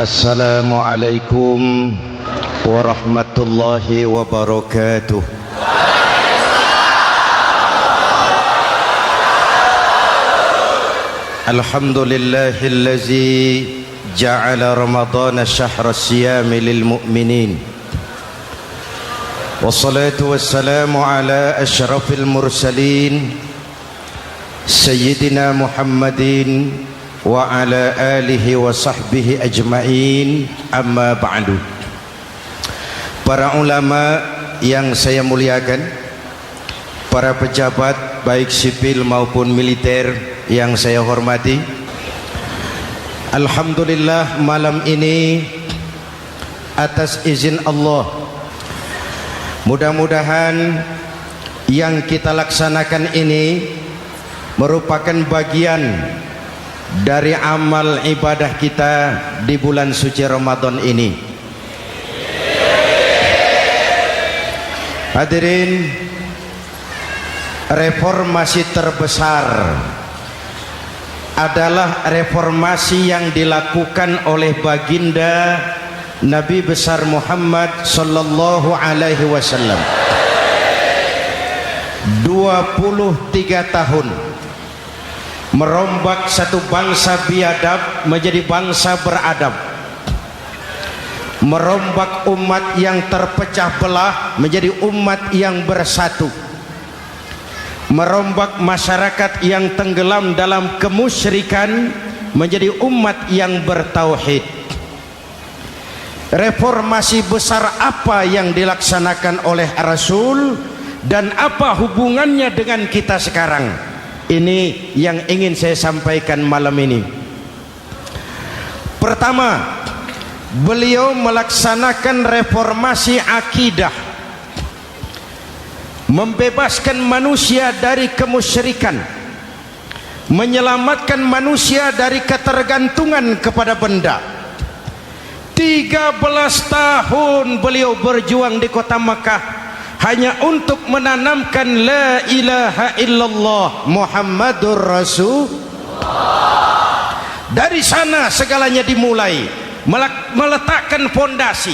Assalamualaikum warahmatullahi wabarakatuh. Alhamdulillahillazi ja'ala Ramadhana syahra siyami lil mu'minin. Wassalatu wassalamu ala asyrafil mursalin Sayyidina Muhammadin wa ala alihi wa sahbihi ajma'in, amma ba'du. Para ulama yang saya muliakan, para pejabat baik sipil maupun militer yang saya hormati, alhamdulillah malam ini atas izin Allah, mudah-mudahan yang kita laksanakan ini merupakan bagian dari amal ibadah kita di bulan suci Ramadan ini. Hadirin, reformasi terbesar adalah reformasi yang dilakukan oleh baginda Nabi besar Muhammad sallallahu alaihi wasallam. 23 tahun merombak satu bangsa biadab menjadi bangsa beradab, merombak umat yang terpecah belah menjadi umat yang bersatu, merombak masyarakat yang tenggelam dalam kemusyrikan menjadi umat yang bertauhid. Reformasi besar apa yang dilaksanakan oleh Rasul dan apa hubungannya dengan kita sekarang? Ini yang ingin saya sampaikan malam ini. Pertama, beliau melaksanakan reformasi akidah, membebaskan manusia dari kemusyrikan, menyelamatkan manusia dari ketergantungan kepada benda. 13 tahun beliau berjuang di kota Makkah hanya untuk menanamkan la ilaha illallah Muhammadur Rasul. Dari sana segalanya dimulai, meletakkan fondasi.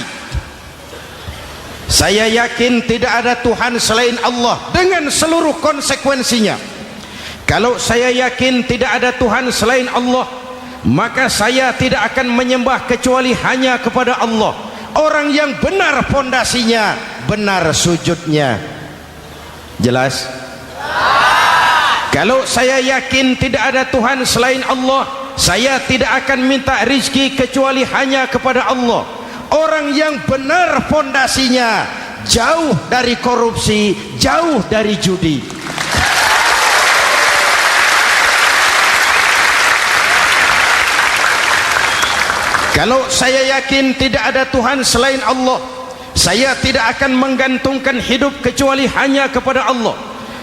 Saya yakin tidak ada Tuhan selain Allah dengan seluruh konsekuensinya. Kalau saya yakin tidak ada Tuhan selain Allah, maka saya tidak akan menyembah kecuali hanya kepada Allah. Orang yang benar fondasinya, benar sujudnya. Jelas? Kalau saya yakin tidak ada Tuhan selain Allah, saya tidak akan minta rizki kecuali hanya kepada Allah. Orang yang benar fondasinya, jauh dari korupsi, jauh dari judi. Kalau saya yakin tidak ada Tuhan selain Allah, saya tidak akan menggantungkan hidup kecuali hanya kepada Allah.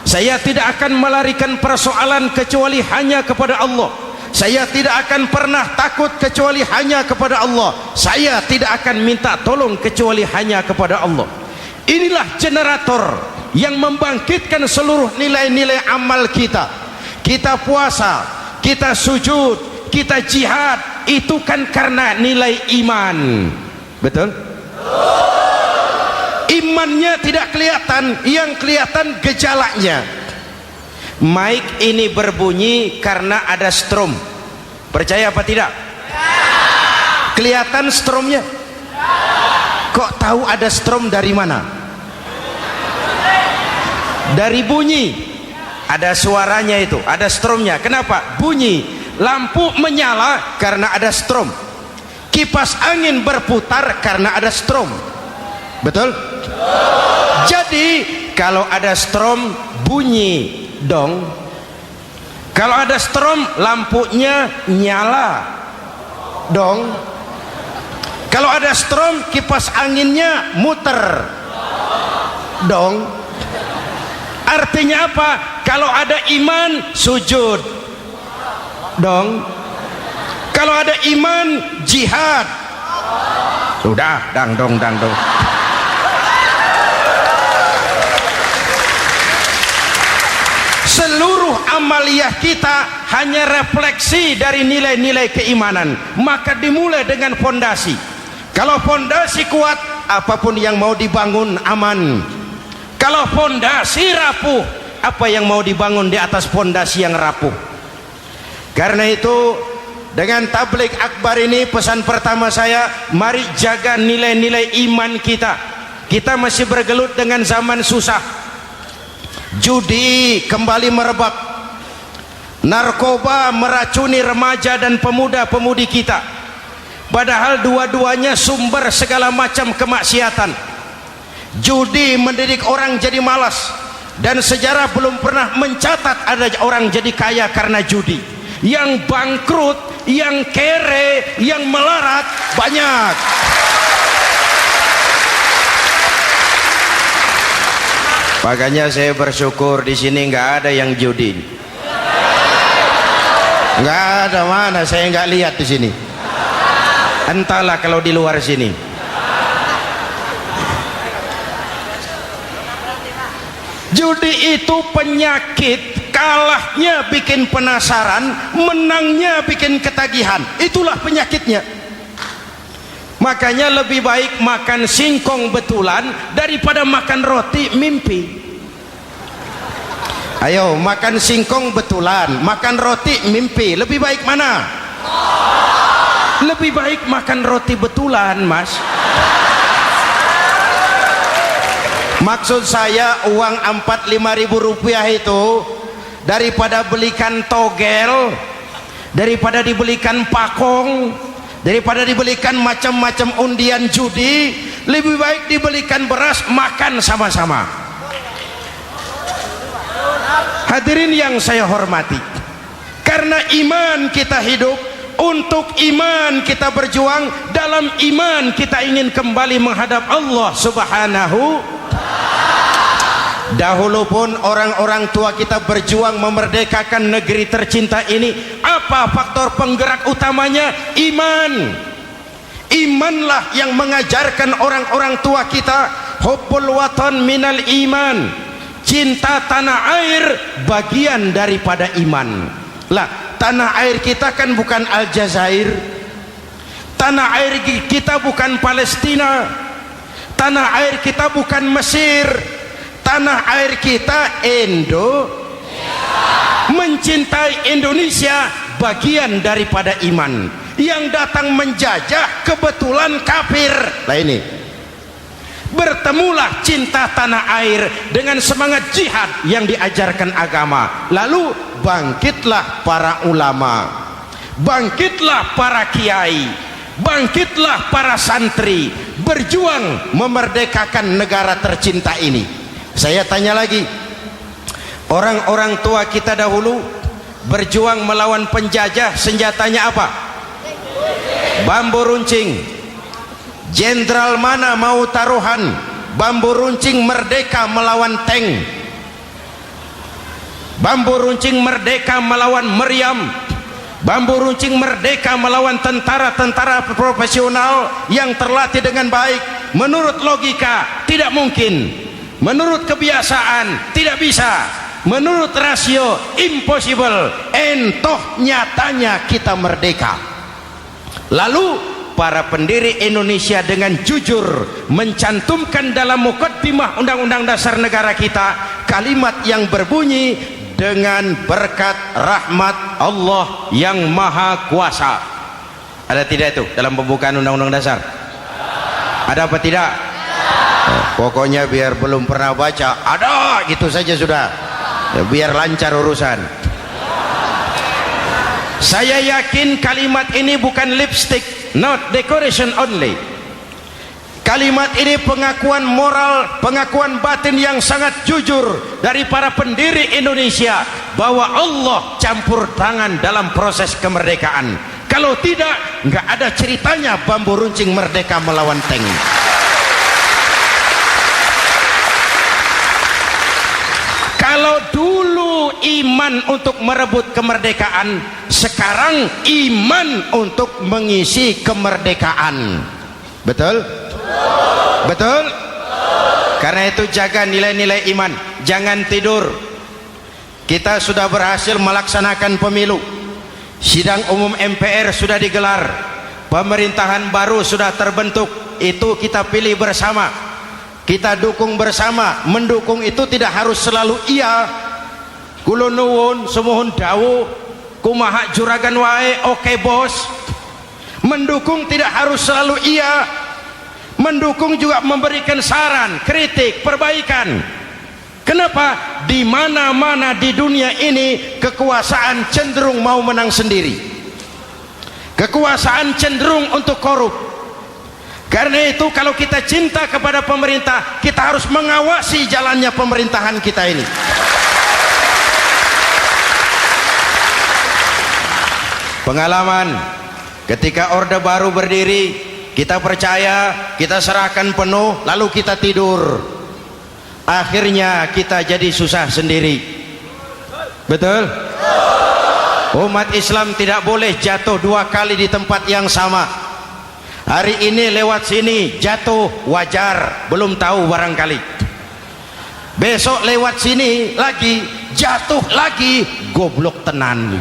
Saya tidak akan melarikan persoalan kecuali hanya kepada Allah. Saya tidak akan pernah takut kecuali hanya kepada Allah. Saya tidak akan minta tolong kecuali hanya kepada Allah. Inilah generator yang membangkitkan seluruh nilai-nilai amal kita. Kita puasa, kita sujud, kita jihad, itu kan karena nilai iman. Betul? Imannya tidak kelihatan, yang kelihatan gejalanya. Mic ini berbunyi karena ada strom. Percaya apa tidak? Kelihatan stromnya? Kok tahu ada strom dari mana? Dari bunyi. Ada suaranya itu, ada stromnya. Kenapa? Bunyi. Lampu menyala karena ada strom. Kipas angin berputar karena ada strom. Betul? Jadi kalau ada strom bunyi dong. Kalau ada strom lampunya nyala dong. Kalau ada strom kipas anginnya muter dong. Artinya apa? Kalau ada iman sujud dong. Kalau ada iman jihad. Sudah dang dong. Seluruh seluruh amaliyah kita hanya refleksi dari nilai-nilai keimanan. Maka dimulai dengan fondasi. Kalau fondasi kuat, apapun yang mau dibangun aman. Kalau fondasi rapuh, apa yang mau dibangun di atas fondasi yang rapuh. Karena itu, dengan tabligh akbar ini, pesan pertama saya, mari jaga nilai-nilai iman kita. Kita masih bergelut dengan zaman susah. Judi kembali merebak, narkoba meracuni remaja dan pemuda-pemudi kita, padahal dua-duanya sumber segala macam kemaksiatan. Judi mendidik orang jadi malas, dan sejarah belum pernah mencatat ada orang jadi kaya karena judi. Yang bangkrut, yang kere, yang melarat banyak. Makanya saya bersyukur di sini nggak ada yang judi. Nggak ada, mana saya nggak lihat di sini. Entahlah kalau di luar sini. Judi itu penyakit, kalahnya bikin penasaran, menangnya bikin ketagihan. Itulah penyakitnya. Makanya lebih baik makan singkong betulan daripada makan roti mimpi. Ayo, makan singkong betulan, makan roti mimpi, lebih baik mana? Lebih baik makan roti betulan, Mas. Maksud saya, uang 4-5 ribu rupiah itu daripada belikan togel, daripada dibelikan pakong, daripada dibelikan macam-macam undian judi, lebih baik dibelikan beras, makan sama-sama. Hadirin yang saya hormati, karena iman kita hidup, untuk iman kita berjuang, dalam iman kita ingin kembali menghadap Allah Subhanahu. Dahulu pun orang-orang tua kita berjuang memerdekakan negeri tercinta ini. Apa faktor penggerak utamanya? Iman. Imanlah yang mengajarkan orang-orang tua kita, hubbul watan minal iman. Cinta tanah air bagian daripada iman. Lah, tanah air kita kan bukan Aljazair. Tanah air kita bukan Palestina. Tanah air kita bukan Mesir. Tanah air kita mencintai Indonesia bagian daripada iman. Yang datang menjajah kebetulan kafir. Nah ini, bertemulah cinta tanah air dengan semangat jihad yang diajarkan agama. Lalu bangkitlah para ulama, bangkitlah para kiai, bangkitlah para santri, berjuang memerdekakan negara tercinta ini. Saya tanya lagi, orang-orang tua kita dahulu berjuang melawan penjajah, senjatanya apa? Bambu runcing. Jenderal mana mau taruhan? Bambu runcing merdeka melawan tank. Bambu runcing merdeka melawan meriam. Bambu runcing merdeka melawan tentara-tentara profesional yang terlatih dengan baik. Menurut logika tidak mungkin. Menurut kebiasaan tidak bisa. Menurut rasio impossible. Entoh nyatanya kita merdeka. Lalu para pendiri Indonesia dengan jujur mencantumkan dalam mukaddimah Undang-Undang Dasar Negara kita kalimat yang berbunyi, dengan berkat rahmat Allah yang Maha Kuasa. Ada tidak itu dalam pembukaan Undang-Undang Dasar? Ada apa tidak? Pokoknya biar belum pernah baca, ada gitu saja sudah, ya, biar lancar urusan. Saya yakin kalimat ini bukan lipstick, not decoration only. Kalimat ini pengakuan moral, pengakuan batin yang sangat jujur dari para pendiri Indonesia bahwa Allah campur tangan dalam proses kemerdekaan. Kalau tidak, nggak ada ceritanya bambu runcing merdeka melawan tank. Kalau dulu iman untuk merebut kemerdekaan, sekarang iman untuk mengisi kemerdekaan. Betul? Betul? Karena itu jaga nilai-nilai iman, jangan tidur. kita sudah berhasil melaksanakan pemilu, sidang umum MPR sudah digelar, pemerintahan baru sudah terbentuk. Itu kita pilih bersama, kita dukung bersama. Mendukung itu tidak harus selalu iya, kula nuwun semohon dawuh kumaha juragan wae oke bos. Mendukung tidak harus selalu iya, mendukung juga memberikan saran, kritik, perbaikan. Kenapa? Di mana-mana di dunia ini kekuasaan cenderung mau menang sendiri, kekuasaan cenderung untuk korup. Karena itu kalau kita cinta kepada pemerintah, kita harus mengawasi jalannya pemerintahan kita ini. Pengalaman ketika Orde Baru berdiri, kita percaya, kita serahkan penuh, lalu kita tidur. Akhirnya kita jadi susah sendiri. Betul? Umat Islam tidak boleh jatuh dua kali di tempat yang sama. Hari ini lewat sini jatuh wajar, belum tahu barangkali. Besok lewat sini lagi jatuh lagi, goblok tenan.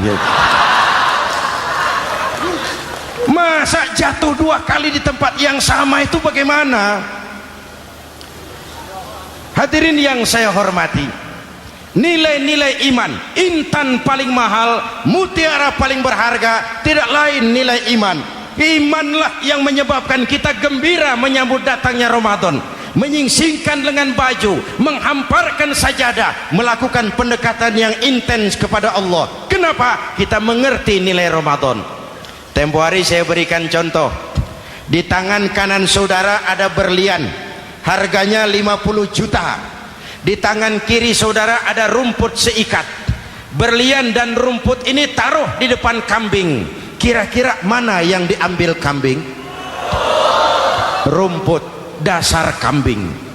Masa jatuh dua kali di tempat yang sama itu bagaimana? Hadirin yang saya hormati, nilai-nilai iman, intan paling mahal, mutiara paling berharga, tidak lain nilai iman. Imanlah yang menyebabkan kita gembira menyambut datangnya Ramadan, menyingsingkan lengan baju, menghamparkan sajadah, melakukan pendekatan yang intens kepada Allah. Kenapa? Kita mengerti nilai Ramadan. Tempo hari saya berikan contoh, di tangan kanan saudara ada berlian, harganya 50 juta. Di tangan kiri saudara ada rumput seikat. Berlian dan rumput ini taruh di depan kambing. Kira-kira mana yang diambil kambing? Rumput, dasar kambing.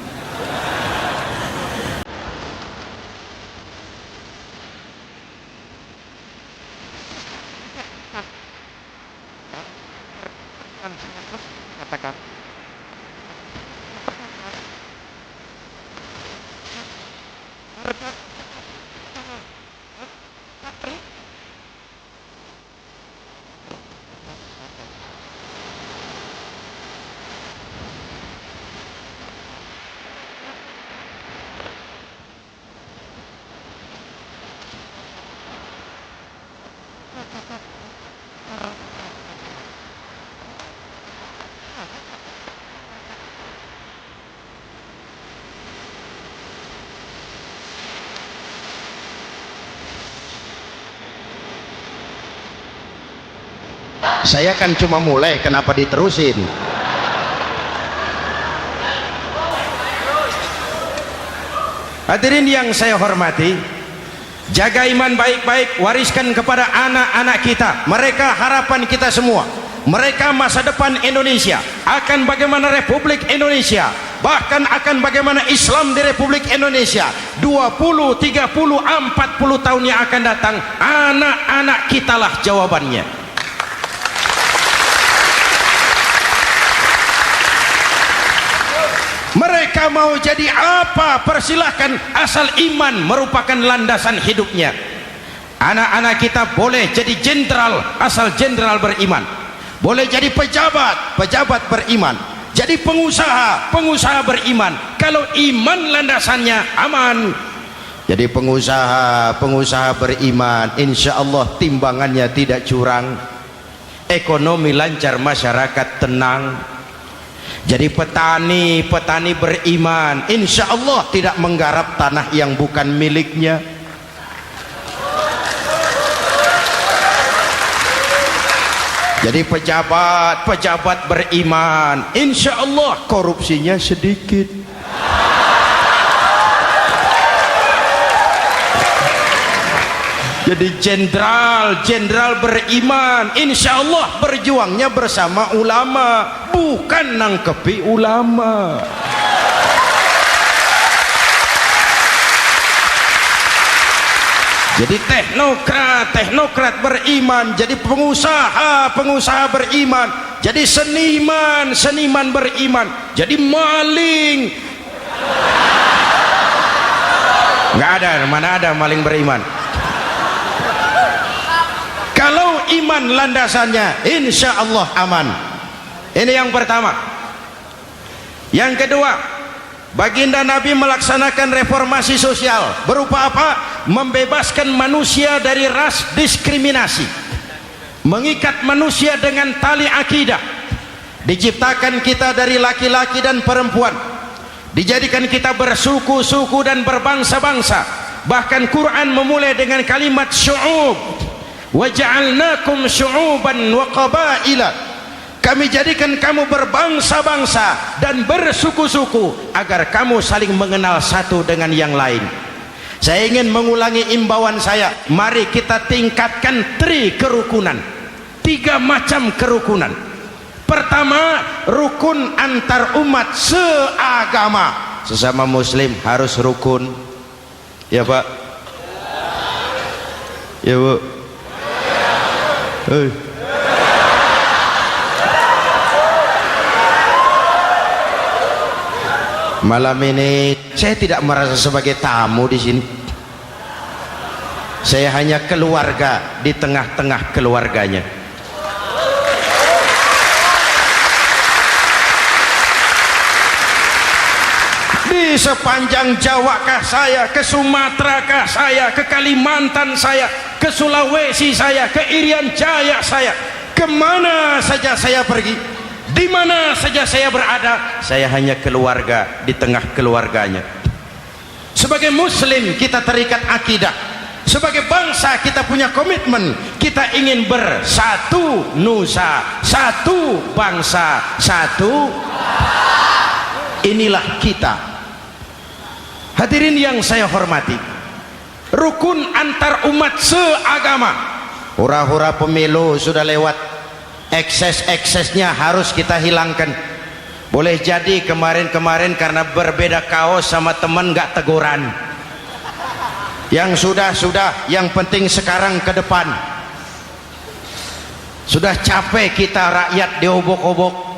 Katakan. Saya kan cuma mulai, kenapa diterusin? Hadirin yang saya hormati, jaga iman baik-baik, wariskan kepada anak-anak kita. Mereka harapan kita semua, mereka masa depan Indonesia. Akan bagaimana Republik Indonesia, bahkan akan bagaimana Islam di Republik Indonesia 20, 30, 40 tahun yang akan datang. Anak-anak kitalah jawabannya. Mereka mau jadi apa, persilahkan, asal iman merupakan landasan hidupnya. Anak-anak kita boleh jadi jenderal asal jenderal beriman, boleh jadi pejabat, pejabat beriman, jadi pengusaha, pengusaha beriman. Kalau iman landasannya aman. Jadi pengusaha, pengusaha beriman, insya Allah timbangannya tidak curang, ekonomi lancar, masyarakat tenang. Jadi petani, petani beriman, insya Allah tidak menggarap tanah yang bukan miliknya. Jadi pejabat, pejabat beriman, insya Allah korupsinya sedikit. Jadi jenderal, jenderal beriman, insya Allah berjuangnya bersama ulama, bukan nangkepi ulama. Jadi teknokrat, teknokrat beriman, jadi pengusaha, pengusaha beriman, jadi seniman, seniman beriman, jadi maling. Nggak ada, mana ada maling beriman. iman landasannya, insya Allah aman. Ini yang pertama. Yang kedua, baginda Nabi melaksanakan reformasi sosial. Berupa apa? Membebaskan manusia dari ras diskriminasi, mengikat manusia dengan tali akidah. Diciptakan kita dari laki-laki dan perempuan, dijadikan kita bersuku-suku dan berbangsa-bangsa. Bahkan Quran memulai dengan kalimat syu'ub, wa ja'alnakum syu'uban wa qabaila. Kami jadikan kamu berbangsa-bangsa dan bersuku-suku agar kamu saling mengenal satu dengan yang lain. Saya ingin mengulangi imbauan saya, mari kita tingkatkan kerukunan, 3 macam kerukunan. Pertama, rukun antar umat seagama. Sesama muslim harus rukun. Ya Pak? Ya Bu? Malam ini saya tidak merasa sebagai tamu di sini. Saya hanya keluarga di tengah-tengah keluarganya. Di sepanjang Jawa kah saya, ke Sumatera kah saya, ke Kalimantan saya, ke Sulawesi saya, ke Irian Jaya saya, kemana saja saya pergi, di mana saja saya berada, saya hanya keluarga di tengah keluarganya. Sebagai muslim kita terikat akidah, sebagai bangsa kita punya komitmen, kita ingin bersatu nusa, satu bangsa, satu. Inilah kita. Hadirin yang saya hormati, rukun antar umat seagama. Hura-hura pemilu sudah lewat, ekses-eksesnya harus kita hilangkan. Boleh jadi kemarin-kemarin karena berbeda kaos sama teman gak teguran. Yang sudah-sudah, yang penting sekarang ke depan. Sudah capek kita rakyat diobok-obok.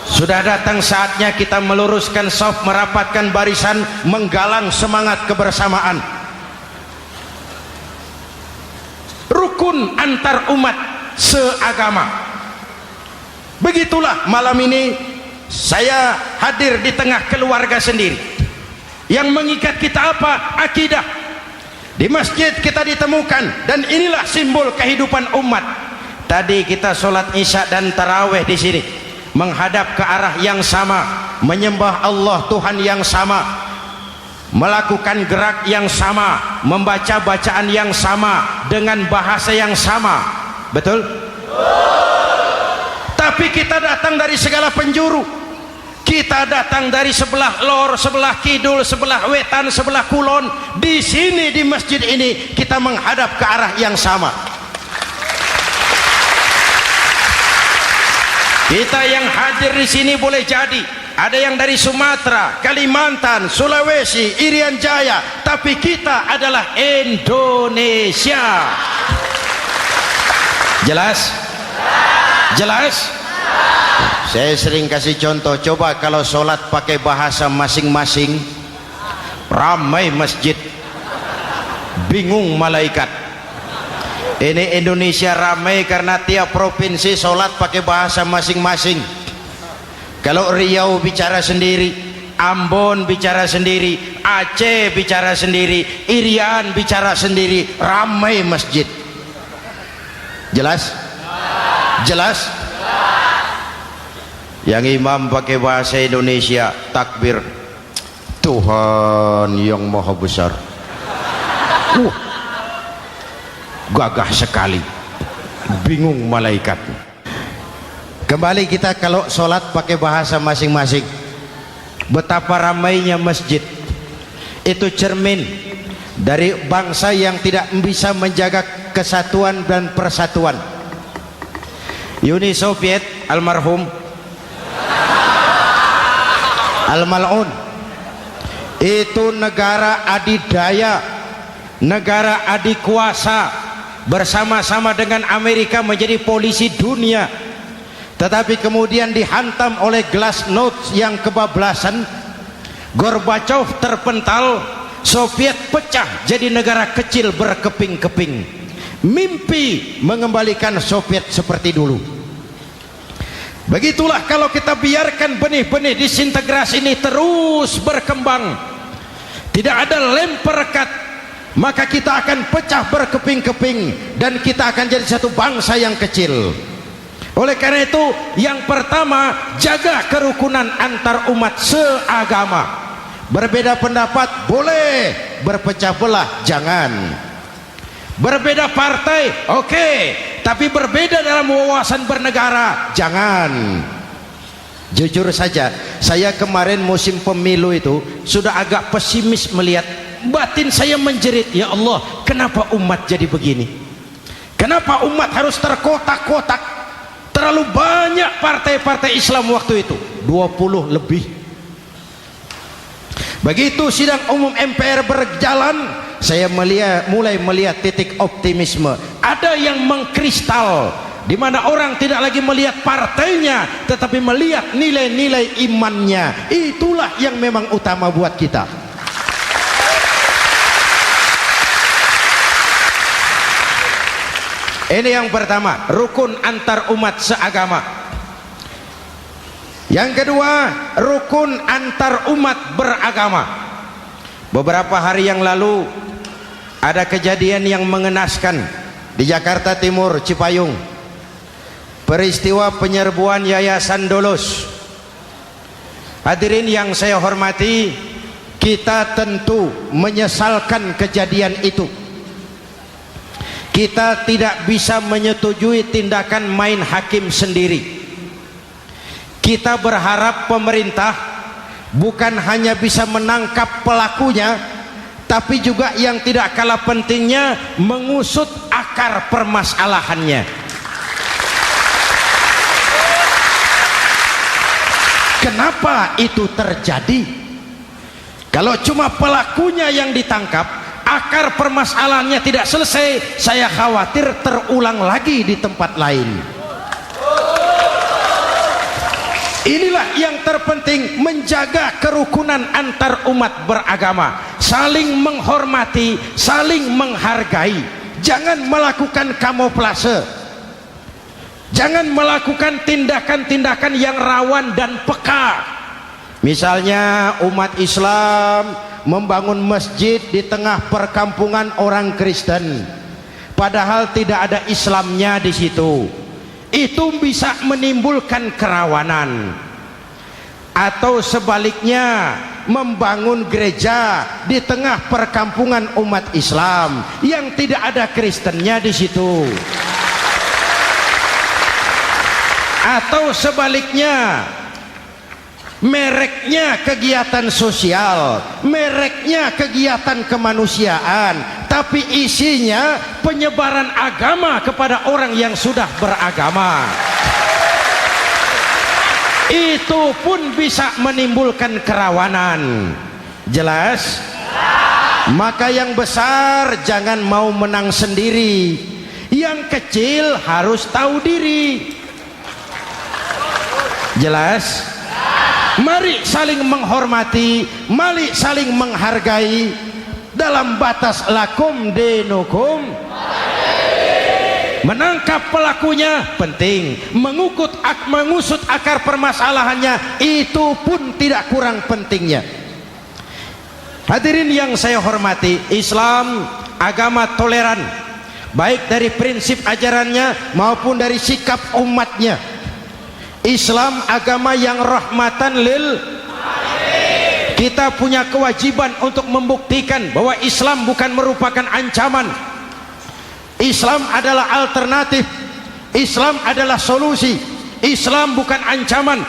Sudah datang saatnya kita meluruskan saf, merapatkan barisan, menggalang semangat kebersamaan. Rukun antar umat seagama. Begitulah malam ini saya hadir di tengah keluarga sendiri. Yang mengikat kita apa? Akidah. Di masjid kita ditemukan, dan inilah simbol kehidupan umat. Tadi kita sholat isya dan taraweh di sini, menghadap ke arah yang sama, menyembah Allah Tuhan yang sama, melakukan gerak yang sama, membaca bacaan yang sama, dengan bahasa yang sama. Betul? Tapi kita datang dari segala penjuru. Kita datang dari sebelah lor, sebelah kidul, sebelah wetan, sebelah kulon. Di sini di masjid ini kita menghadap ke arah yang sama. Kita yang hadir di sini boleh jadi ada yang dari Sumatera, Kalimantan, Sulawesi, Irian Jaya, tapi kita adalah Indonesia. Jelas? Jelas? Saya sering kasih contoh, coba kalau sholat pakai bahasa masing-masing, ramai masjid, bingung malaikat. Ini Indonesia ramai karena tiap provinsi sholat pakai bahasa masing-masing. Kalau Riau bicara sendiri, Ambon bicara sendiri, Aceh bicara sendiri, Irian bicara sendiri, ramai masjid. Jelas? Jelas? Yang imam pakai bahasa Indonesia, takbir, Tuhan yang maha besar. Gagah sekali, bingung malaikat. Kembali kita kalau sholat pakai bahasa masing-masing. Betapa ramainya masjid, itu cermin dari bangsa yang tidak bisa menjaga kesatuan dan persatuan. Uni Soviet almarhum al-mal'un itu negara adidaya, negara adikuasa, bersama-sama dengan Amerika menjadi polisi dunia. Tetapi kemudian dihantam oleh glasnost yang kebablasan, Gorbachev terpental, Soviet pecah jadi negara kecil berkeping-keping. mimpi mengembalikan Soviet seperti dulu. Begitulah kalau kita biarkan benih-benih disintegrasi ini terus berkembang, tidak ada lem perekat, maka kita akan pecah berkeping-keping dan kita akan jadi satu bangsa yang kecil. Oleh karena itu, yang pertama, jaga kerukunan antar umat seagama. Berbeda pendapat boleh, berpecah belah jangan. Berbeda partai oke, tapi berbeda dalam wawasan bernegara jangan. Jujur saja, saya kemarin musim pemilu itu sudah agak pesimis melihat, batin saya menjerit, ya Allah, kenapa umat jadi begini? Kenapa umat harus terkotak-kotak? Terlalu banyak partai-partai Islam waktu itu, 20 lebih. Begitu sidang umum MPR berjalan, saya mulai melihat titik optimisme. Ada yang mengkristal, di mana orang tidak lagi melihat partainya, tetapi melihat nilai-nilai imannya. Itulah yang memang utama buat kita. Ini yang pertama, rukun antar umat seagama. Yang kedua, rukun antar umat beragama. Beberapa hari yang lalu ada kejadian yang mengenaskan di Jakarta Timur, Cipayung. Peristiwa penyerbuan Yayasan Dolos. Hadirin yang saya hormati, kita tentu menyesalkan kejadian itu. Kita tidak bisa menyetujui tindakan main hakim sendiri. Kita berharap pemerintah bukan hanya bisa menangkap pelakunya, tapi juga yang tidak kalah pentingnya mengusut akar permasalahannya. Kenapa itu terjadi? Kalau cuma pelakunya yang ditangkap, akar permasalahannya tidak selesai, saya khawatir terulang lagi di tempat lain. Inilah yang terpenting, menjaga kerukunan antar umat beragama, saling menghormati, saling menghargai. Jangan melakukan kamuflase, jangan melakukan tindakan-tindakan yang rawan dan peka. Misalnya umat Islam membangun masjid di tengah perkampungan orang Kristen, padahal tidak ada Islamnya di situ. Itu bisa menimbulkan kerawanan. Atau sebaliknya, membangun gereja di tengah perkampungan umat Islam yang tidak ada Kristennya di situ. Atau sebaliknya, mereknya kegiatan sosial, mereknya kegiatan kemanusiaan, tapi isinya penyebaran agama kepada orang yang sudah beragama. Itu pun bisa menimbulkan kerawanan. Jelas? Maka yang besar jangan mau menang sendiri, yang kecil harus tahu diri. Jelas? Mari saling menghormati, mari saling menghargai dalam batas lakum dinukum. Menangkap pelakunya penting, mengusut akar permasalahannya itu pun tidak kurang pentingnya. Hadirin yang saya hormati, Islam agama toleran, baik dari prinsip ajarannya maupun dari sikap umatnya. Islam agama yang rahmatan lil alamin. Kita punya kewajiban untuk membuktikan bahwa Islam bukan merupakan ancaman. Islam adalah alternatif. Islam adalah solusi. Islam bukan ancaman.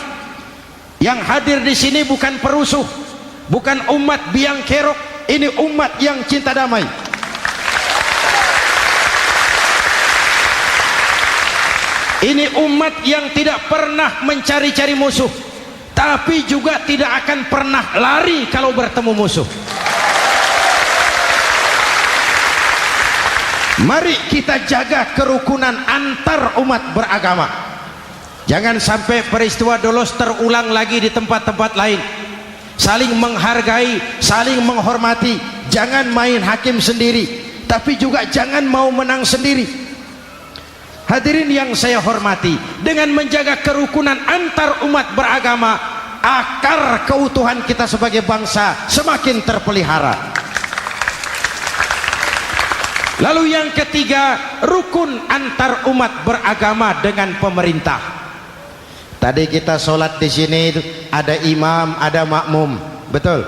Yang hadir di sini bukan perusuh, bukan umat biang kerok. Ini umat yang cinta damai. Ini umat yang tidak pernah mencari-cari musuh, tapi juga tidak akan pernah lari kalau bertemu musuh. Mari kita jaga kerukunan antar umat beragama. Jangan sampai peristiwa Dolos terulang lagi di tempat-tempat lain. Saling menghargai, saling menghormati. Jangan main hakim sendiri, tapi juga jangan mau menang sendiri. Hadirin yang saya hormati, dengan menjaga kerukunan antar umat beragama, akar keutuhan kita sebagai bangsa semakin terpelihara. Lalu yang ketiga, rukun antar umat beragama dengan pemerintah. Tadi kita sholat di sini ada imam, ada makmum, betul?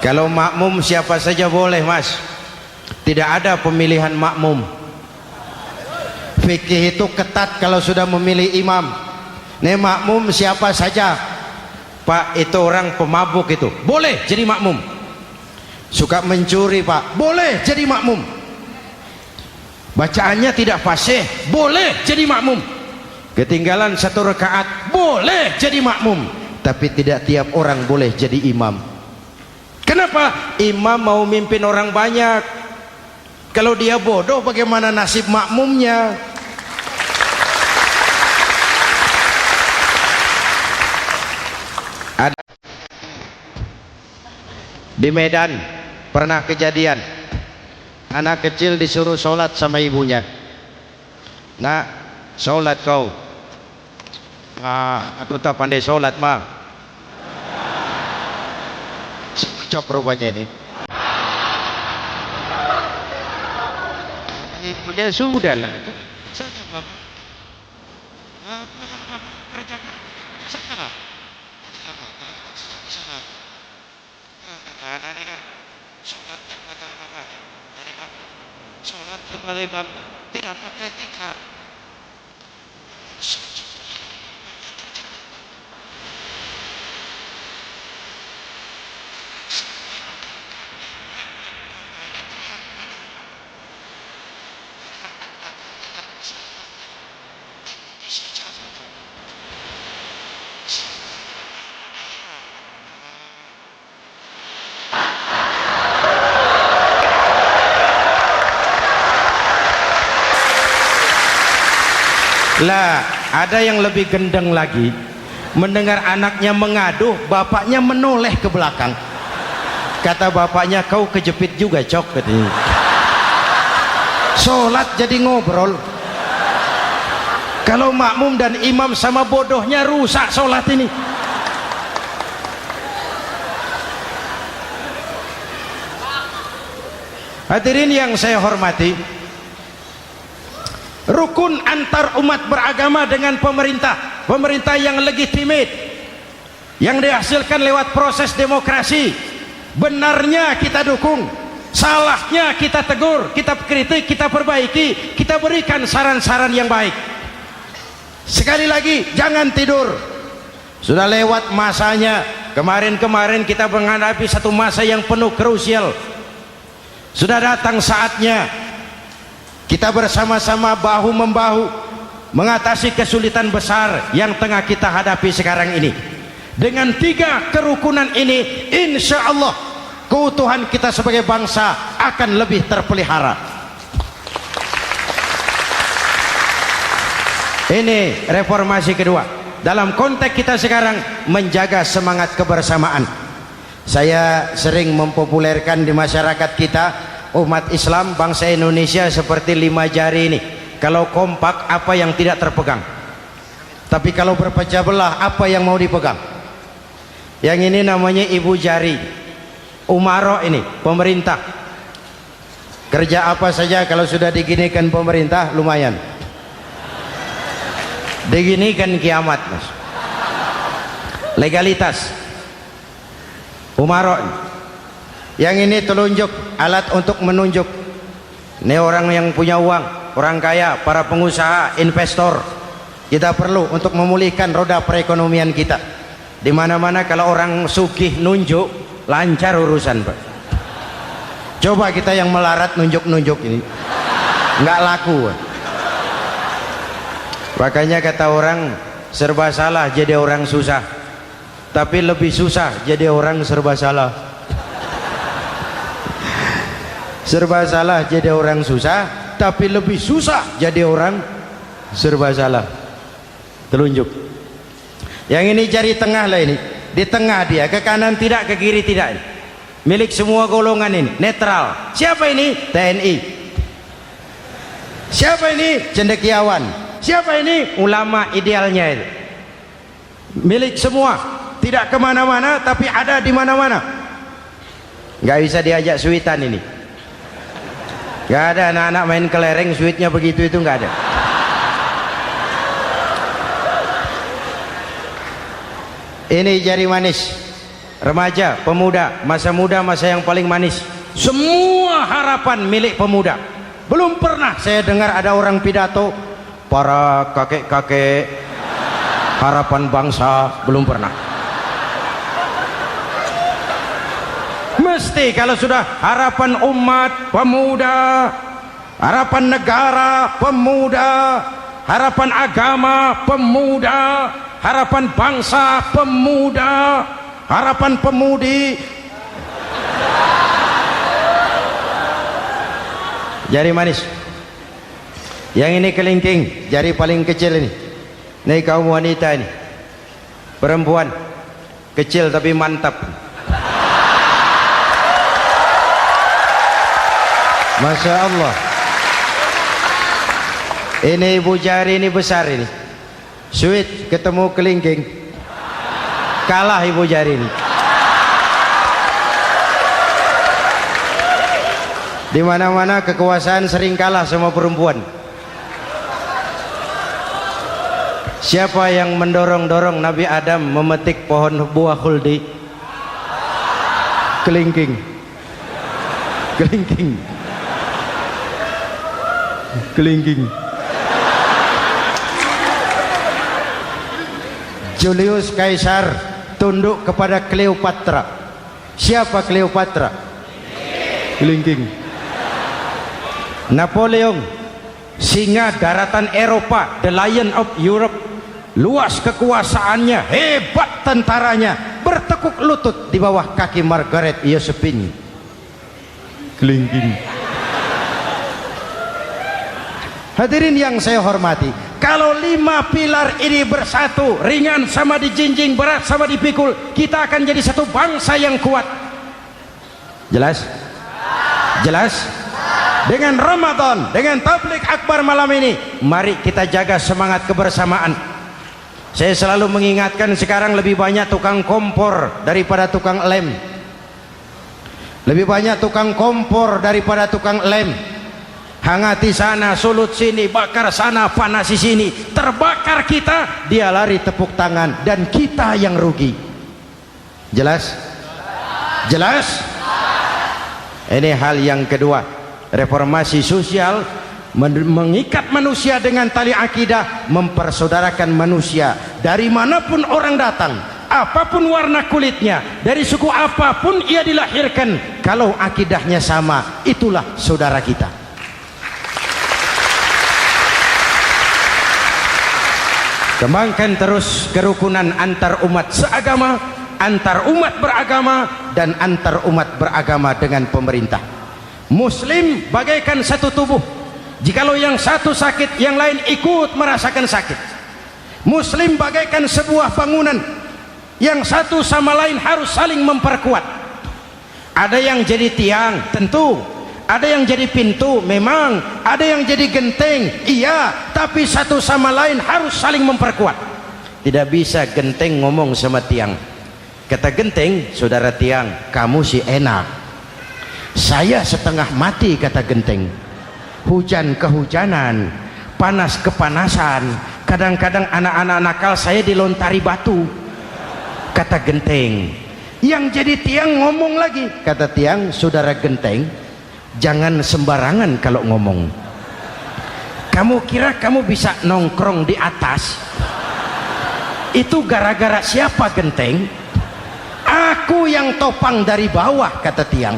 Kalau makmum siapa saja boleh, Mas. Tidak ada pemilihan makmum. Fikih itu ketat kalau sudah memilih imam. Nih makmum siapa saja. Pak, itu orang pemabuk itu, boleh jadi makmum. Suka mencuri, Pak, boleh jadi makmum. Bacaannya tidak fasih, boleh jadi makmum. Ketinggalan 1 rakaat, boleh jadi makmum. Tapi tidak tiap orang boleh jadi imam. Kenapa? Imam mau mimpin orang banyak. Kalau dia bodoh, bagaimana nasib makmumnya? Ada di Medan pernah kejadian, anak kecil disuruh sholat sama ibunya. Nah, sholat kau. Aku tak pandai sholat, mah. Cocok rupanya ini. Ya sudah lah. Lah, ada yang lebih gendeng lagi, mendengar anaknya mengadu, bapaknya menoleh ke belakang. Kata bapaknya, kau kejepit juga, Cok, katanya. Sholat jadi ngobrol. Kalau makmum dan imam sama bodohnya, rusak sholat ini. Hadirin yang saya hormati, rukun antar umat beragama dengan pemerintah, pemerintah yang legitimate, yang dihasilkan lewat proses demokrasi. Benarnya kita dukung, salahnya kita tegur, kita kritik, kita perbaiki, kita berikan saran-saran yang baik. Sekali lagi, jangan tidur. Sudah lewat masanya. Kemarin-kemarin kita menghadapi satu masa yang penuh krusial. Sudah datang saatnya kita bersama-sama bahu-membahu mengatasi kesulitan besar yang tengah kita hadapi sekarang ini. Dengan 3 kerukunan ini, insya Allah keutuhan kita sebagai bangsa akan lebih terpelihara. Ini reformasi kedua. Dalam konteks kita sekarang, menjaga semangat kebersamaan. Saya sering mempopulerkan di masyarakat kita, umat Islam bangsa Indonesia seperti 5 jari ini. Kalau kompak, apa yang tidak terpegang? Tapi kalau berpecah belah, apa yang mau dipegang? Yang ini namanya ibu jari. Umaro ini, pemerintah. Kerja apa saja kalau sudah diginikan pemerintah, lumayan. Diginikan kiamat, Mas. Legalitas. Umaro. Yang ini telunjuk, alat untuk menunjuk. Ini orang yang punya uang, orang kaya, para pengusaha, investor. Kita perlu untuk memulihkan roda perekonomian kita. Di mana-mana kalau orang sugih nunjuk, lancar urusan, Pak. Coba kita yang melarat nunjuk-nunjuk ini, nggak laku, Pak. Makanya kata orang, serba salah jadi orang susah, tapi lebih susah jadi orang serba salah. Serba salah jadi orang susah, tapi lebih susah jadi orang serba salah. Telunjuk. Yang ini jari tengah lah ini, di tengah dia, ke kanan tidak, ke kiri tidak. milik semua golongan ini, netral. Siapa ini? TNI. Siapa ini? Cendekiawan. Siapa ini? Ulama idealnya itu. Milik semua, tidak kemana-mana tapi ada di mana-mana. Nggak bisa diajak suitan ini. Nggak ada anak-anak main kelereng suitnya begitu, itu nggak ada. Ini jari manis remaja, pemuda, masa muda, masa yang paling manis. Semua harapan milik pemuda. Belum pernah saya dengar ada orang pidato para kakek-kakek harapan bangsa, belum pernah. Mesti kalau sudah harapan umat, pemuda, harapan negara, pemuda, harapan agama, pemuda, harapan bangsa, pemuda, harapan pemudi. Jari manis. Yang ini kelingking, jari paling kecil ini. Ini kaum wanita ini. Perempuan kecil tapi mantap. Masya Allah. Ini ibu jari ini besar ini. Sweet ketemu kelingking, kalah ibu jari ini. Di mana-mana kekuasaan sering kalah sama perempuan. Siapa yang mendorong-dorong Nabi Adam memetik pohon buah khuldi? Kelingking. Kelingking. Kelingking. Julius Caesar tunduk kepada Cleopatra. Siapa Cleopatra? Kelingking. Napoleon, singa daratan Eropa, the Lion of Europe, luas kekuasaannya, hebat tentaranya, bertekuk lutut di bawah kaki Margaret Josephine. Kelingking. Hadirin yang saya hormati, kalau 5 pilar ini bersatu, ringan sama dijinjing, berat sama dipikul, kita akan jadi satu bangsa yang kuat. Jelas? Jelas? Dengan Ramadan, dengan tabligh akbar malam ini, mari kita jaga semangat kebersamaan. Saya selalu mengingatkan, sekarang lebih banyak tukang kompor daripada tukang lem. Lebih banyak tukang kompor daripada tukang lem. Hangati sana, sulut sini, bakar sana, panasi sini, terbakar kita, dia lari tepuk tangan, dan kita yang rugi. Jelas? Jelas? Ini hal yang kedua. Reformasi sosial mengikat manusia dengan tali akidah, mempersaudarakan manusia dari manapun orang datang, apapun warna kulitnya, dari suku apapun ia dilahirkan, kalau akidahnya sama, itulah saudara kita. Kembangkan terus kerukunan antar umat seagama, antar umat beragama, dan antar umat beragama dengan pemerintah. Muslim bagaikan satu tubuh. Jikalau yang satu sakit, yang lain ikut merasakan sakit. Muslim bagaikan sebuah bangunan, yang satu sama lain harus saling memperkuat. Ada yang jadi tiang, tentu. Ada yang jadi pintu, memang. Ada yang jadi genteng, iya. Tapi satu sama lain harus saling memperkuat. Tidak bisa genteng ngomong sama tiang. Kata genteng, saudara tiang, kamu sih enak, saya setengah mati. Kata genteng, hujan kehujanan, panas kepanasan, kadang-kadang anak-anak nakal saya dilontari batu. Kata genteng. Yang jadi tiang ngomong lagi. Kata tiang, saudara genteng, jangan sembarangan kalau ngomong. Kamu kira kamu bisa nongkrong di atas? Itu gara-gara siapa genteng? Aku yang topang dari bawah. Kata tiang.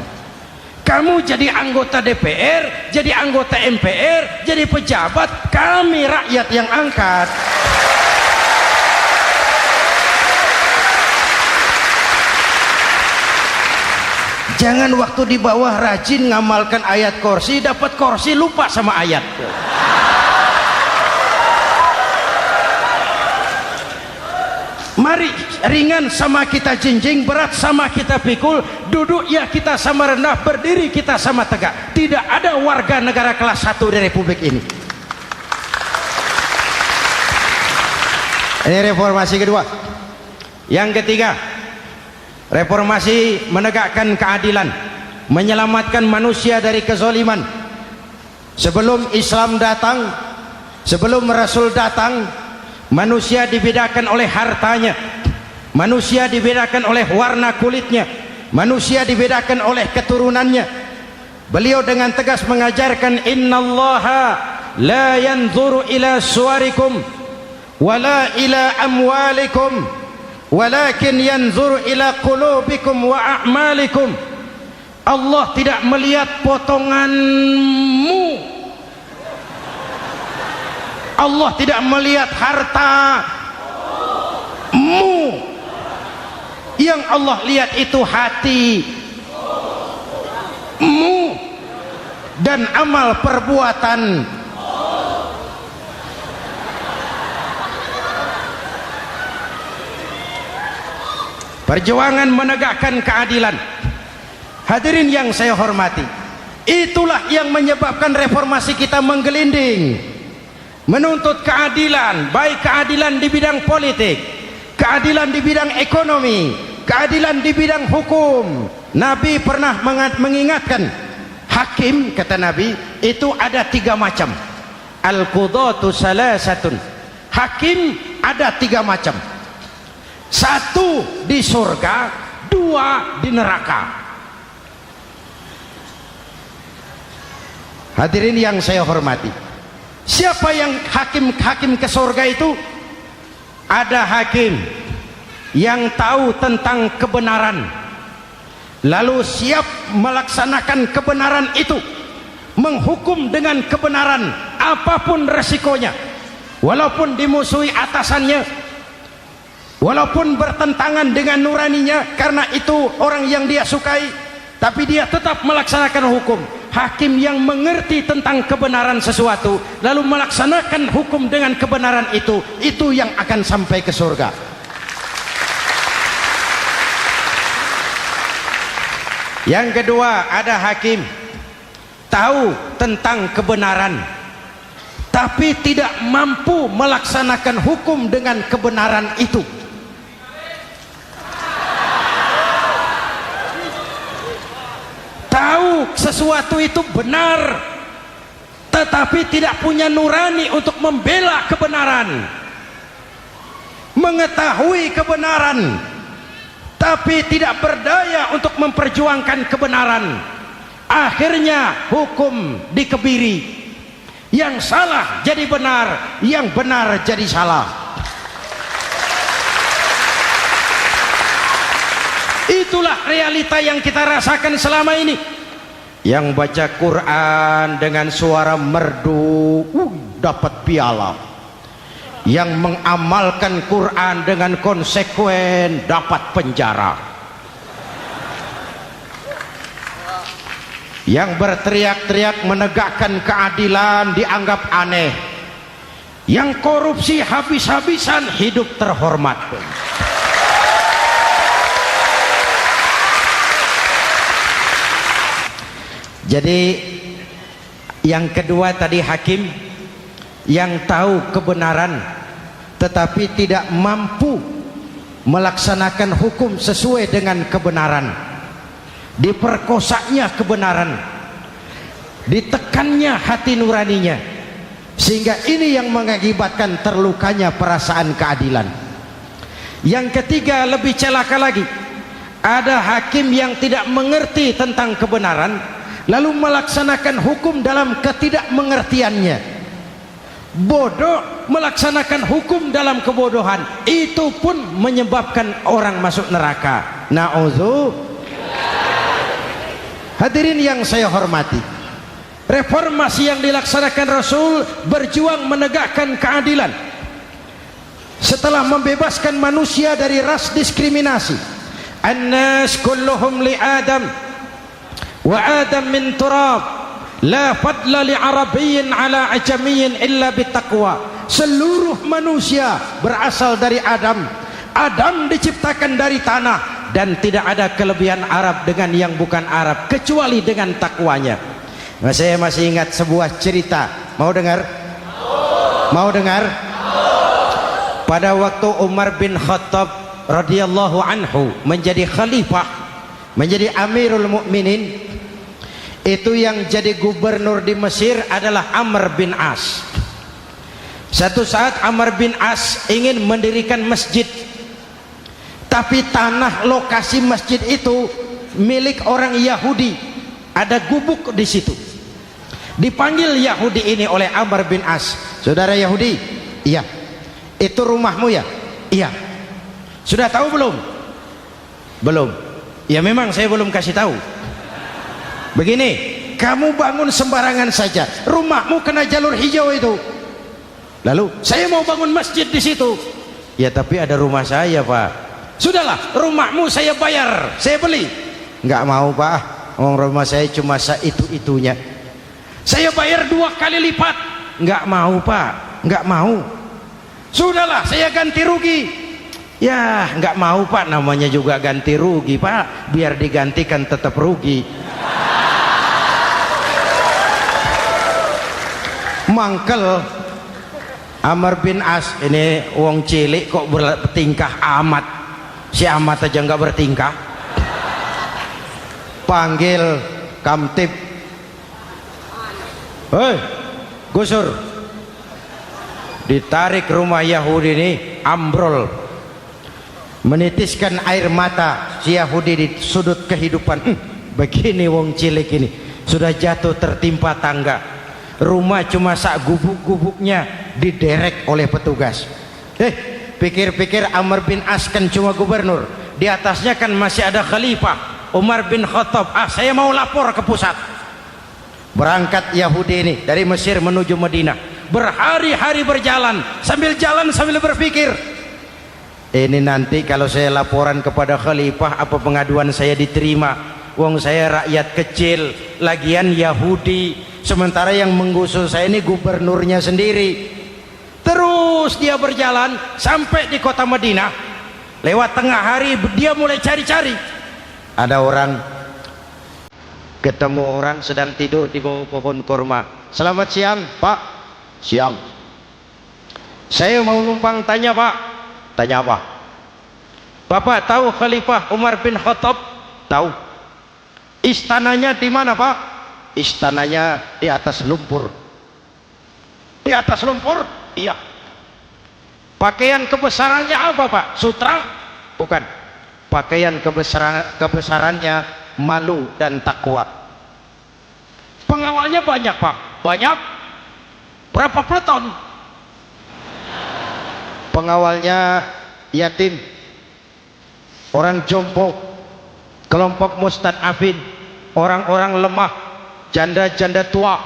Kamu jadi anggota DPR, jadi anggota MPR, jadi pejabat, kami rakyat yang angkat. Jangan waktu di bawah rajin ngamalkan ayat kursi, dapat kursi lupa sama ayat. Mari ringan sama kita jinjing, berat sama kita pikul, duduk ya kita sama rendah, berdiri kita sama tegak. Tidak ada warga negara kelas 1 di Republik ini. Ini reformasi kedua. Yang ketiga, reformasi menegakkan keadilan, menyelamatkan manusia dari kezaliman. Sebelum Islam datang, sebelum Rasul datang, manusia dibedakan oleh hartanya, manusia dibedakan oleh warna kulitnya, manusia dibedakan oleh keturunannya. Beliau dengan tegas mengajarkan, innallaha la yanzuru ila suwarikum wala ila amwalikum walakin yanzuru ila qulubikum wa a'malikum. Allah tidak melihat potonganmu, Allah tidak melihat hartamu, yang Allah lihat itu hatimu dan amal perbuatan. Perjuangan menegakkan keadilan. Hadirin yang saya hormati, itulah yang menyebabkan reformasi kita menggelinding, menuntut keadilan, baik keadilan di bidang politik, keadilan di bidang ekonomi, keadilan di bidang hukum. Nabi pernah mengingatkan, hakim, kata Nabi, itu ada 3 macam. Al-qudatu salasatun. Hakim ada 3 macam. 1 di surga, 2 di neraka. Hadirin yang saya hormati, siapa yang hakim ke surga itu? Ada hakim yang tahu tentang kebenaran, lalu siap melaksanakan kebenaran itu, menghukum dengan kebenaran apapun resikonya, walaupun dimusuhi atasannya, walaupun bertentangan dengan nuraninya, karena itu orang yang dia sukai, tapi dia tetap melaksanakan hukum. Hakim yang mengerti tentang kebenaran sesuatu lalu melaksanakan hukum dengan kebenaran itu yang akan sampai ke surga. Yang kedua, ada hakim tahu tentang kebenaran tapi tidak mampu melaksanakan hukum dengan kebenaran itu. Tahu sesuatu itu benar tetapi tidak punya nurani untuk membela kebenaran, mengetahui kebenaran tapi tidak berdaya untuk memperjuangkan kebenaran. Akhirnya hukum dikebiri, yang salah jadi benar, yang benar jadi salah. Itulah realita yang kita rasakan selama ini. Yang baca Quran dengan suara merdu dapat piala, yang mengamalkan Quran dengan konsekuen dapat penjara, yang berteriak-teriak menegakkan keadilan dianggap aneh, yang korupsi habis-habisan hidup terhormat. Jadi yang kedua tadi hakim yang tahu kebenaran tetapi tidak mampu melaksanakan hukum sesuai dengan kebenaran, diperkosanya kebenaran, ditekannya hati nuraninya, sehingga ini yang mengakibatkan terlukanya perasaan keadilan. Yang ketiga lebih celaka lagi, ada hakim yang tidak mengerti tentang kebenaran lalu melaksanakan hukum dalam ketidakmengertiannya, bodoh melaksanakan hukum dalam kebodohan, itu pun menyebabkan orang masuk neraka. Na'udzubillah. Hadirin yang saya hormati, reformasi yang dilaksanakan Rasul berjuang menegakkan keadilan setelah membebaskan manusia dari ras diskriminasi. An-nas kulluhum li Adam wa Adam min turab, la fadla li arabiyyin ala ajamiyyin illa bitaqwa. Seluruh manusia berasal dari Adam. Adam diciptakan dari tanah, dan tidak ada kelebihan Arab dengan yang bukan Arab kecuali dengan takwanya. Nah, saya masih ingat sebuah cerita. Mau dengar? Mau dengar? Pada waktu Umar bin Khattab radhiyallahu anhu menjadi khalifah, menjadi Amirul Mukminin, itu yang jadi gubernur di Mesir adalah Amr bin As. Satu saat Amr bin As ingin mendirikan masjid, tapi tanah lokasi masjid itu milik orang Yahudi, ada gubuk di situ. Dipanggil Yahudi ini oleh Amr bin As. Saudara Yahudi, iya. Itu rumahmu ya? Iya. Sudah tahu belum? Belum. Ya memang saya belum kasih tahu. Begini, kamu bangun sembarangan saja, rumahmu kena jalur hijau itu. Lalu saya mau bangun masjid di situ. Ya tapi ada rumah saya, Pak. Sudahlah, rumahmu saya bayar, saya beli. Enggak mau, Pak. Rumah saya cuma itu-itunya. Saya bayar 2 kali lipat. Enggak mau, Pak. Enggak mau. Sudahlah, saya ganti rugi. Ya enggak mau, Pak. Namanya juga ganti rugi, Pak. Biar digantikan tetap rugi. Mangkel Amr bin As ini wong cilik kok bertingkah amat. Si amat aja enggak bertingkah. Panggil kamtib. Hei, gusur. Ditarik rumah Yahudi ini, ambrol, menitiskan air mata si Yahudi di sudut kehidupan. Begini wong cilik ini sudah jatuh tertimpa tangga, rumah cuma sak gubuk-gubuknya diderek oleh petugas. Pikir-pikir Amr bin As kan cuma gubernur, di atasnya kan masih ada khalifah Umar bin Khattab. Saya mau lapor ke pusat. Berangkat Yahudi ini dari Mesir menuju Madinah, berhari-hari berjalan, sambil jalan sambil berpikir, ini nanti kalau saya laporan kepada khalifah, apa pengaduan saya diterima? Wong saya rakyat kecil, lagian Yahudi, sementara yang menggusur saya ini gubernurnya sendiri. Terus dia berjalan sampai di kota Madinah. Lewat tengah hari dia mulai cari-cari. Ada orang, ketemu orang sedang tidur di bawah pohon kurma. Selamat siang, Pak. Siang. Saya mau numpang tanya, Pak. Tanya apa? Bapak tahu Khalifah Umar bin Khattab? Tahu. Istananya di mana, Pak? Istananya di atas lumpur. Di atas lumpur? Iya. Pakaian kebesarannya apa, Pak? Sutra? Bukan. Pakaian kebesarannya malu dan takwa. Pengawalnya banyak, Pak. Banyak. Berapa peleton? Pengawalnya yatim, orang jompo, kelompok mustadafin, orang-orang lemah, janda-janda tua.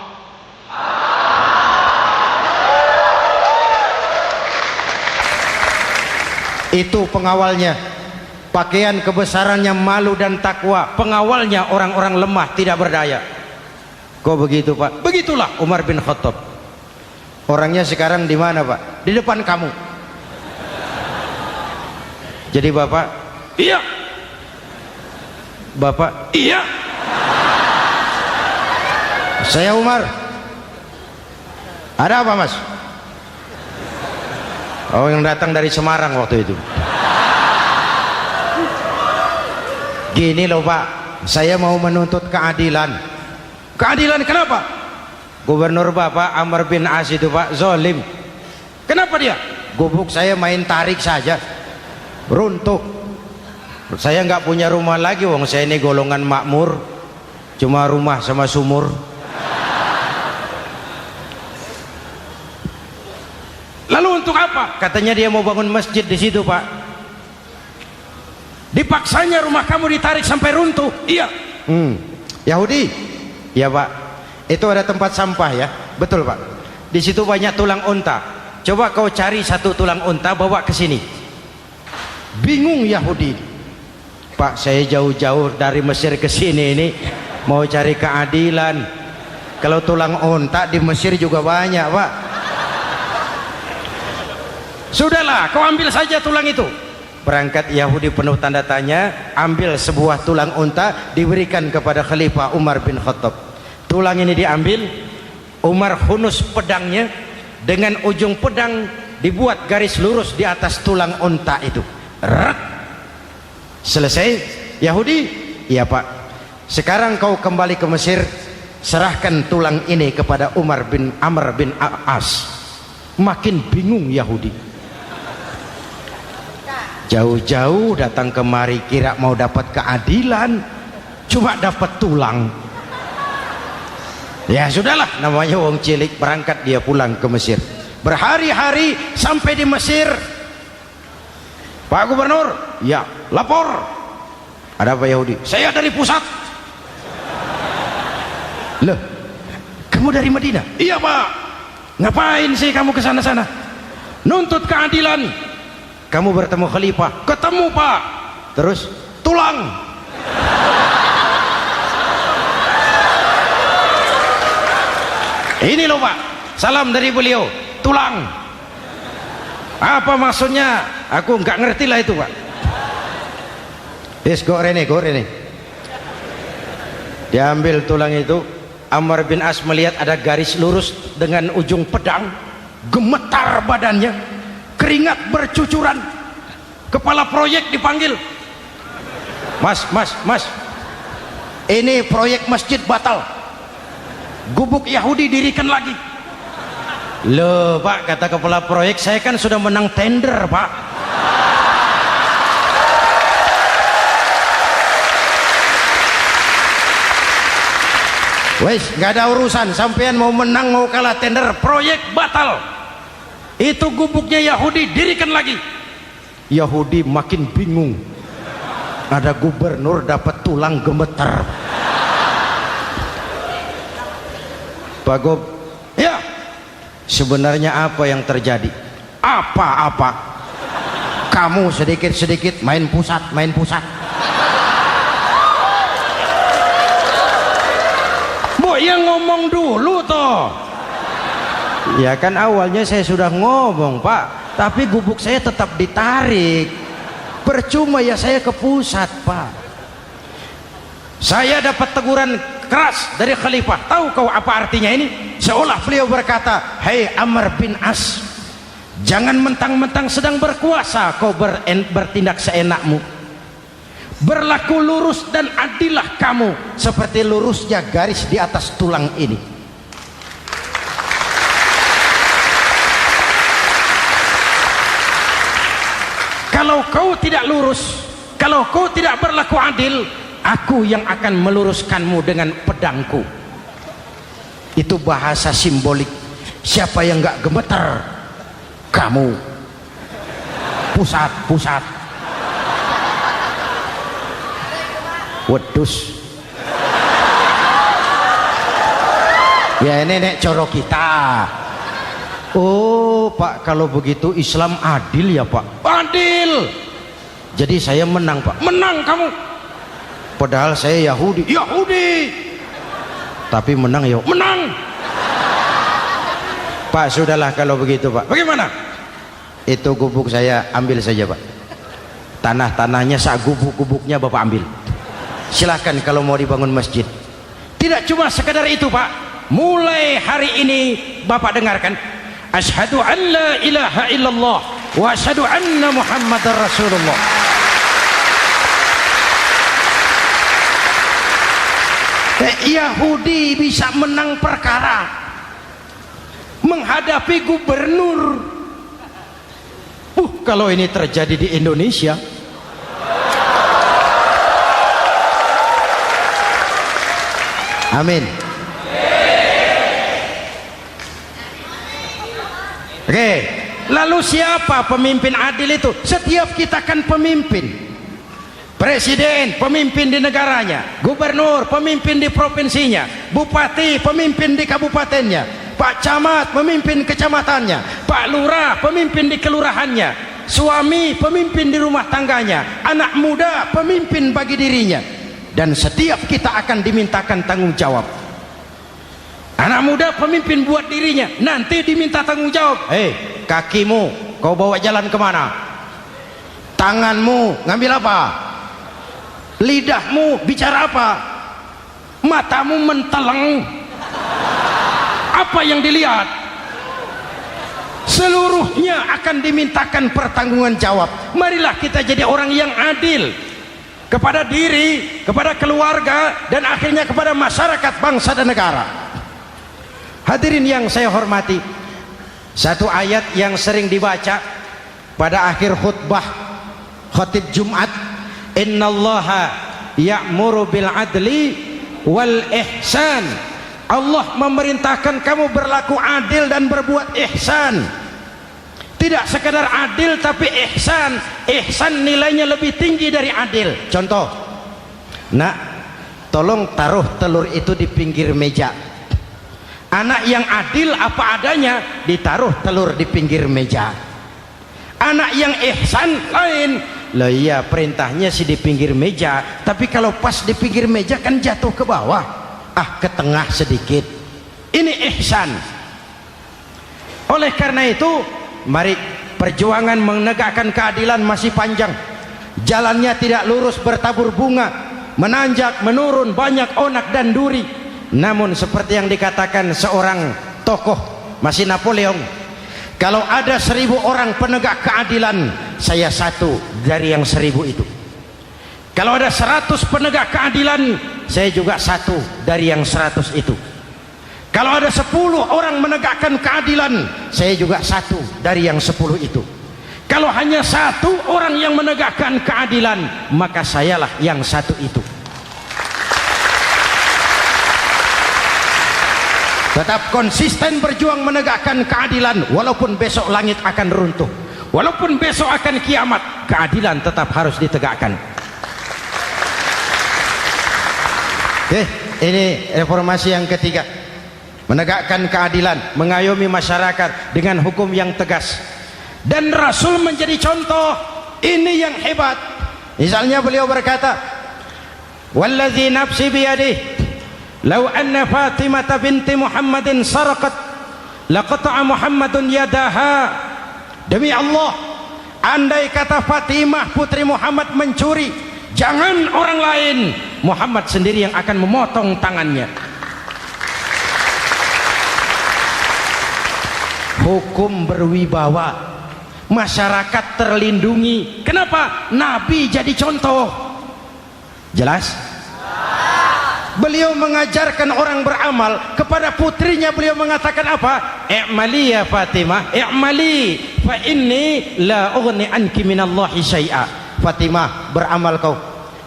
Itu pengawalnya. Pakaian kebesarannya malu dan takwa. Pengawalnya orang-orang lemah tidak berdaya. Kok begitu, Pak? Begitulah Umar bin Khattab. Orangnya sekarang di mana, Pak? Di depan kamu. Jadi Bapak? Iya. Bapak? Iya. Saya Umar. Ada apa, Mas? Oh, yang datang dari Semarang waktu itu. Gini loh, Pak, saya mau menuntut keadilan. Keadilan kenapa? Gubernur Bapak Amr bin As itu, Pak, zolim. Kenapa dia? Gubuk saya main tarik saja, runtuh. Saya nggak punya rumah lagi, wong saya ini golongan makmur, cuma rumah sama sumur. Lalu untuk apa? Katanya dia mau bangun masjid di situ, Pak. Dipaksanya rumah kamu ditarik sampai runtuh. Iya. Yahudi? Ya, Pak. Itu ada tempat sampah ya. Betul, Pak. Di situ banyak tulang unta. Coba kau cari satu tulang unta bawa ke sini. Bingung Yahudi. Pak, saya jauh-jauh dari Mesir ke sini ini mau cari keadilan. Kalau tulang unta di Mesir juga banyak, Pak. Sudahlah, kau ambil saja tulang itu. Berangkat Yahudi penuh tanda tanya, ambil sebuah tulang unta, diberikan kepada Khalifah Umar bin Khattab. Tulang ini diambil, Umar hunus pedangnya, dengan ujung pedang dibuat garis lurus di atas tulang unta itu. Rak. Selesai. Yahudi, iya Pak, sekarang kau kembali ke Mesir, serahkan tulang ini kepada Umar bin Amr bin As. Makin bingung Yahudi, jauh-jauh datang kemari kira mau dapat keadilan, cuma dapat tulang. Ya sudahlah, namanya wong cilik. Berangkat dia pulang ke Mesir, berhari-hari sampai di Mesir. Pak Gubernur, ya lapor. Ada apa Yahudi? Saya dari pusat. Loh, kamu dari Madinah? Iya Pak. Ngapain sih kamu ke sana-sana? Nuntut keadilan. Kamu bertemu Khalifah? Ketemu Pak. Terus? Tulang. Ini loh Pak, salam dari beliau. Tulang. Apa maksudnya? Aku nggak ngerti lah itu Pak. Yes, go rene. Diambil tulang itu. Amr bin As melihat ada garis lurus dengan ujung pedang, gemetar badannya, keringat bercucuran. Kepala proyek dipanggil. Mas, ini proyek masjid batal, gubuk Yahudi dirikan lagi. Loh Pak, kata kepala proyek, saya kan sudah menang tender Pak. Wes, nggak ada urusan, sampean mau menang mau kalah tender, proyek batal. Itu gubuknya Yahudi dirikan lagi. Yahudi makin bingung, ada gubernur dapat tulang gemeter. Pak Gob, ya sebenarnya apa yang terjadi? Apa-apa, kamu sedikit-sedikit main pusat. Bu, yang ngomong dulu toh. Ya kan awalnya saya sudah ngomong Pak, tapi gubuk saya tetap ditarik. Percuma ya saya ke pusat Pak. Saya dapat teguran keras dari Khalifah. Tahu kau apa artinya ini? Seolah beliau berkata, hei Amr bin As, jangan mentang-mentang sedang berkuasa kau bertindak seenakmu. Berlaku lurus dan adillah kamu seperti lurusnya garis di atas tulang ini. Kalau kau tidak lurus, kalau kau tidak berlaku adil, aku yang akan meluruskanmu dengan pedangku. Itu bahasa simbolik. Siapa yang nggak gemeter? Kamu. Pusat. Wedus. Ya ini nek coro kita. Oh Pak, kalau begitu Islam adil ya Pak? Adil. Jadi saya menang Pak? Menang kamu. Padahal saya Yahudi. Tapi menang ya? Menang. Pak sudahlah kalau begitu Pak. Bagaimana? Itu gubuk saya ambil saja Pak. Tanah-tanahnya sak gubuk-gubuknya Bapak ambil. Silahkan kalau mau dibangun masjid. Tidak cuma sekedar itu Pak. Mulai hari ini Bapak dengarkan, asyhadu an la ilaha illallah wa asyhadu anna muhammadar rasulullah. Yahudi bisa menang perkara menghadapi gubernur. Kalau ini terjadi di Indonesia, amin. Oke, lalu siapa pemimpin adil itu? Setiap kita kan pemimpin. Presiden pemimpin di negaranya, gubernur pemimpin di provinsinya, bupati pemimpin di kabupatennya, Pak Camat pemimpin kecamatannya, Pak Lurah pemimpin di kelurahannya, suami pemimpin di rumah tangganya, anak muda pemimpin bagi dirinya. Dan setiap kita akan dimintakan tanggung jawab. Anak muda pemimpin buat dirinya, nanti diminta tanggung jawab. Hei, kakimu kau bawa jalan kemana? Tanganmu ngambil apa? Lidahmu bicara apa? Matamu menteleng, apa yang dilihat? Seluruhnya akan dimintakan pertanggungan jawab. Marilah kita jadi orang yang adil kepada diri, kepada keluarga, dan akhirnya kepada masyarakat, bangsa dan negara. Hadirin yang saya hormati, satu ayat yang sering dibaca pada akhir khutbah khatib Jumat, innallaha ya'muru bil adli wal ihsan. Allah memerintahkan kamu berlaku adil dan berbuat ihsan. Tidak sekadar adil tapi ihsan. Ihsan nilainya lebih tinggi dari adil. Contoh, nak, tolong taruh telur itu di pinggir meja. Anak yang adil apa adanya, ditaruh telur di pinggir meja. Anak yang ihsan lain, lah iya perintahnya sih di pinggir meja, tapi kalau pas di pinggir meja kan jatuh ke bawah, ke tengah sedikit. Ini ihsan. Oleh karena itu, mari, perjuangan menegakkan keadilan masih panjang. Jalannya tidak lurus bertabur bunga, menanjak menurun, banyak onak dan duri. Namun seperti yang dikatakan seorang tokoh, masih Napoleon, kalau ada 1000 orang penegak keadilan, saya satu dari yang 1000 itu. Kalau ada 100 penegak keadilan, saya juga satu dari yang 100 itu. Kalau ada 10 orang menegakkan keadilan, saya juga satu dari yang 10 itu. Kalau hanya 1 orang yang menegakkan keadilan, maka sayalah yang 1 itu. Tetap konsisten berjuang menegakkan keadilan, walaupun besok langit akan runtuh, walaupun besok akan kiamat, keadilan tetap harus ditegakkan. Ini reformasi yang ketiga, menegakkan keadilan, mengayomi masyarakat dengan hukum yang tegas. Dan Rasul menjadi contoh, ini yang hebat. Misalnya beliau berkata, wallazi nafsi biyadihi lau anna Fatimah binti Muhammadin saraqat laqata'a Muhammadun yadaha. Demi Allah, andai kata Fatimah putri Muhammad mencuri, jangan orang lain, Muhammad sendiri yang akan memotong tangannya. Hukum berwibawa, masyarakat terlindungi. Kenapa? Nabi jadi contoh. Jelas? Beliau mengajarkan orang beramal. Kepada putrinya beliau mengatakan apa? I'mali ya Fatimah, i'mali fa inni la ughni anki minallahi syai'a. Fatimah, beramal kau.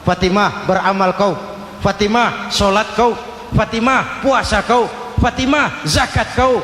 Fatimah, beramal kau. Fatimah, solat kau. Fatimah, puasa kau. Fatimah, zakat kau.